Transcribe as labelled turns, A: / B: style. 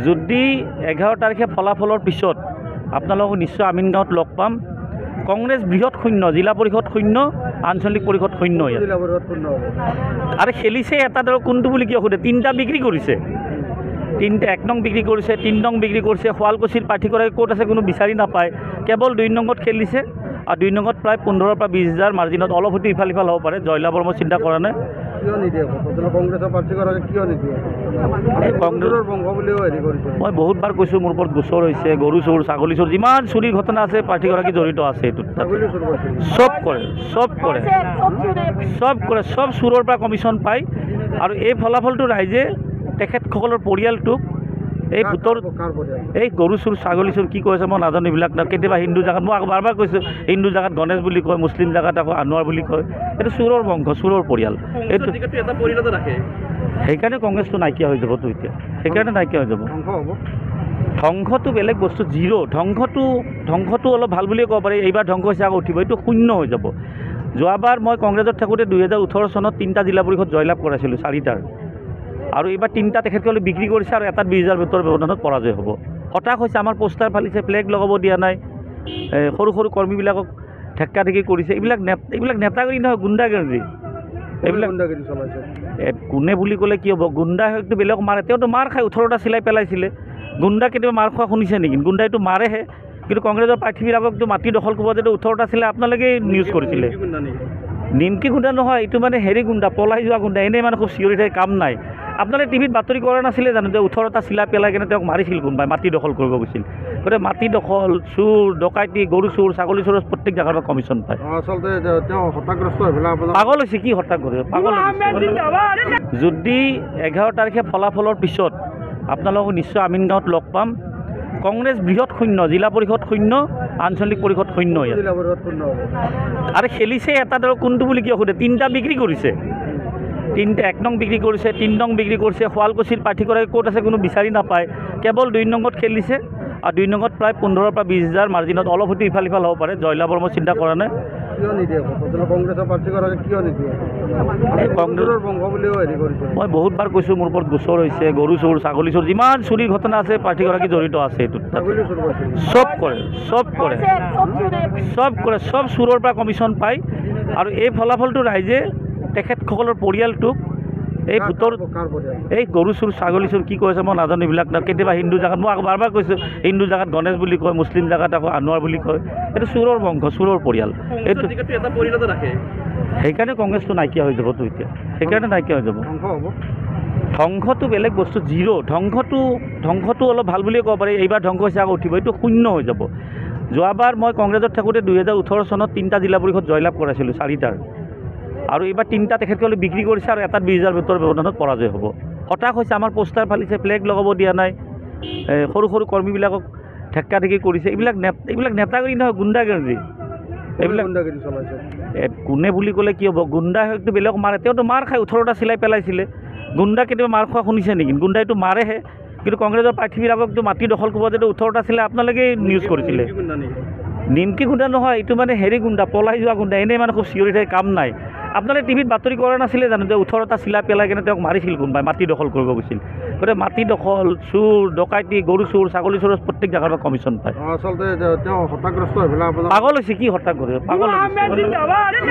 A: যদি 11 তাৰিখে ফলাফলৰ পিছত আপোনালোকক নিশ্চয় আমিনগাঁৱত লগ পাম। কংগ্ৰেছ বৃহৎ শূন্য, জিলা পৰিষদ শূন্য, আঞ্চলিক পৰিষদ শূন্য। আৰু খেলিছে এটা দল কোনটো বুলি কিয় সোধে? 3টা বিক্ৰী কৰিছে, 1 নং বিক্ৰী কৰিছে, 3 নং বিক্ৰী কৰিছে। শুৱালকুছিৰ প্ৰাৰ্থীগৰাকী ক'ত আছে কোনো বিচাৰি নাপায়, কেৱল 2 নংত খেলিছে। আৰু 2 নংত প্ৰায় 15 পৰা 20 হাজাৰ মাৰ্জিনত অলপ হয়তো ইফাল সিফাল হ'ব পাৰে। জয়লাভৰ মই চিন্তা কৰা নাই। মই বহুতবাৰ কৈছোঁ মোৰ ওপৰত গোচৰ হৈছে, গৰু চোৰ, ছাগলী চোৰ, যিমান চুৰিৰ ঘটনা আছে প্ৰাৰ্থীগৰাকী জড়িত আছে এইটোত। চব চোৰৰ পৰা কমিশ্যন পায়। আৰু এই ফলাফলটো ৰাইজে তেখেতসকলৰ পৰিয়ালটোক এই ভোটৰ এই গৰু চোৰ, ছাগলী চোৰ কি কৈছে মই নাজানো। এইবিলাক কেতিয়াবা হিন্দু জেগাত মই বাৰ কৈছোঁ, হিন্দু জেগাত গণেশ বুলি কয়, মুছলিম জেগাত আকৌ আনোৱাৰ বুলি কয়। এইটো চোৰৰ বংশ, চোৰৰ পৰিয়াল। এইটো সেইকাৰণে কংগ্ৰেছটো নাইকিয়া হৈ যাবতো এতিয়া, সেইকাৰণে নাইকিয়া হৈ যাব। ধ্বংসটো বেলেগ বস্তু, জিৰ'। ধ্বংসটো অলপ ভাল বুলিয়ে ক'ব পাৰি। এইবাৰ ধ্বংস হৈছে, আকৌ উঠিব, এইটো শূন্য হৈ যাব। যোৱাবাৰ মই কংগ্ৰেছত থাকোঁতে 2018 চনত 3টা জিলা পৰিষদ জয়লাভ কৰাইছিলোঁ, 4টাৰ। আৰু এইবাৰ 3টা তেখেতসকলে বিক্ৰী কৰিছে, আৰু এটাত 20 হাজাৰ ভোটৰ ব্যৱধানত পৰাজয় হ'ব। হতাশ হৈছে, আমাৰ পোষ্টাৰ ফালিছে, ফ্লেগ লগাব দিয়া নাই, সৰু সৰু কৰ্মীবিলাকক ঠেক্কা ঠেকি কৰিছে। এইবিলাক নেতাগিৰি নহয়, গুণ্ডাগিৰি। এইবিলাক কোনে বুলি ক'লে কি হ'ব? গুণ্ডা হয়তো বেলেগক মাৰে, তেওঁতো মাৰ খাই 18টা চিলাই পেলাইছিলে। গুণ্ডা কেতিয়াবা মাৰ খোৱা শুনিছে নেকি? গুণ্ডাইটো মাৰেহে। কিন্তু কংগ্ৰেছৰ প্ৰাৰ্থীবিলাককতো মাটি দখল কৰিব যাতে 18টা চিলাই আপোনালোকে নিউজ কৰিছিলে। নিমকি গুণ্ডা নহয়, এইটো মানে হেৰি গুণ্ডা, পলাই যোৱা গুণ্ডা। এনেই মানে খুব চিঞৰি থাকে, কাম নাই। আপোনালোকে টিভিত বাতৰি কৰা নাছিলে জানো যে 18টা চিলা পেলাই কিনে তেওঁক মাৰিছিল কোনোবাই, মাটি দখল কৰিব গৈছিল। গতিকে মাটি দখল, চোৰ, ডকাইতি, গৰু চোৰ, ছাগলী চোৰৰ প্ৰত্যেক জেগাৰ পৰা কমিশ্যন পায়।
B: আচলতে তেওঁ হতাগ্ৰস্ত হৈ পেলাই
A: পাগল হৈছে। কি হত্যা কৰিব? পাগল হৈছে। যদি 11 তাৰিখে ফলাফলৰ পিছত আপোনালোকক নিশ্চয় আমিনগাঁৱত লগ পাম। কংগ্ৰেছ বৃহৎ শূন্য, জিলা পৰিষদ শূন্য, আঞ্চলিক পৰিষদ শূন্য। আৰু খেলিছে এটা দল কোনটো বুলি কিয় সোধে? 3টা বিক্ৰী কৰিছে, 1 নং বিক্ৰী কৰিছে, 3 নং বিক্ৰী কৰিছে। শুৱালকুছিৰ প্ৰাৰ্থীগৰাকী ক'ত আছে কোনো বিচাৰি নাপায়, কেৱল 2 নংত খেলিছে। আৰু 2 নংত প্ৰায় 15 পৰা 20 হাজাৰ মাৰ্জিনত অলপ হয়তো ইফাল সিফাল হ'ব পাৰে। জয়লাভৰ মই চিন্তা কৰা নাই। মই বহুতবাৰ কৈছোঁ মোৰ ওপৰত গোচৰ হৈছে, গৰু চোৰ, ছাগলী চোৰ, যিমান চুৰিৰ ঘটনা আছে প্ৰাৰ্থীগৰাকী জড়িত আছে এইটোত। চব চোৰৰ পৰা কমিশ্যন পায়। আৰু এই ফলাফলটো ৰাইজে তেখেতসকলৰ পৰিয়ালটোক এই ভোটৰ এই গৰু চোৰ, ছাগলী চোৰ কি কৈছে মই নাজানো। এইবিলাক কেতিয়াবা হিন্দু জেগাত মই বাৰ কৈছোঁ, হিন্দু জেগাত গণেশ বুলি কয়, মুছলিম জেগাত আকৌ আনোৱাৰ বুলি কয়। এইটো চোৰৰ বংশ, চোৰৰ পৰিয়াল। এইটো সেইকাৰণে কংগ্ৰেছটো নাইকিয়া হৈ যাবতো এতিয়া, সেইকাৰণে নাইকিয়া হৈ যাব। ধ্বংসটো বেলেগ বস্তু, জিৰ'। ধ্বংসটো অলপ ভাল বুলিয়ে ক'ব পাৰি। এইবাৰ ধ্বংস হৈছে, আকৌ উঠিব, এইটো শূন্য হৈ যাব। যোৱাবাৰ মই কংগ্ৰেছত থাকোঁতে 2018 চনত 3টা জিলা পৰিষদ জয়লাভ কৰাইছিলোঁ, 4টাৰ। আৰু এইবাৰ 3টা তেখেতসকলে বিক্ৰী কৰিছে, আৰু এটাত 20 হাজাৰ ভোটৰ ব্যৱধানত পৰাজয় হ'ব। হতাশ হৈছে, আমাৰ পোষ্টাৰ ফালিছে, ফ্লেগ লগাব দিয়া নাই, সৰু সৰু কৰ্মীবিলাকক ঠেক্কা ঠেকি কৰিছে। এইবিলাক নেতাগিৰি নহয়, গুণ্ডাগিৰি। এইবিলাক কোনে বুলি ক'লে কি হ'ব? গুণ্ডা হয়তো বেলেগক মাৰে, তেওঁতো মাৰ খাই 18টা চিলাই পেলাইছিলে। গুণ্ডা কেতিয়াবা মাৰ খোৱা শুনিছে নেকি? গুণ্ডাইটো মাৰেহে। কিন্তু কংগ্ৰেছৰ প্ৰাৰ্থীবিলাকতো মাটি দখল কৰিব যাতে 18টা চিলাই আপোনালোকে নিউজ কৰিছিলে। নিমকি গুণ্ডা নহয়, এইটো মানে হেৰি গুণ্ডা, পলাই যোৱা গুণ্ডা। এনেই মানে খুব চিঞৰি থাকে, কাম নাই। আপোনালোকে টিভিত বাতৰি কৰা নাছিলে জানো যে 18টা চিলা পেলাই কিনে তেওঁক মাৰিছিল কোনোবাই, মাটি দখল কৰিব গৈছিল। গতিকে মাটি দখল, চোৰ, ডকাইতি, গৰু চোৰ, ছাগলী চোৰৰ প্ৰত্যেক জেগাৰ পৰা কমিশ্যন পায়।
B: আচলতে তেওঁ হতাগ্ৰস্ত হৈ পেলাই
A: পাগল হৈছে। কি হত্যা কৰিব? পাগল হৈছে।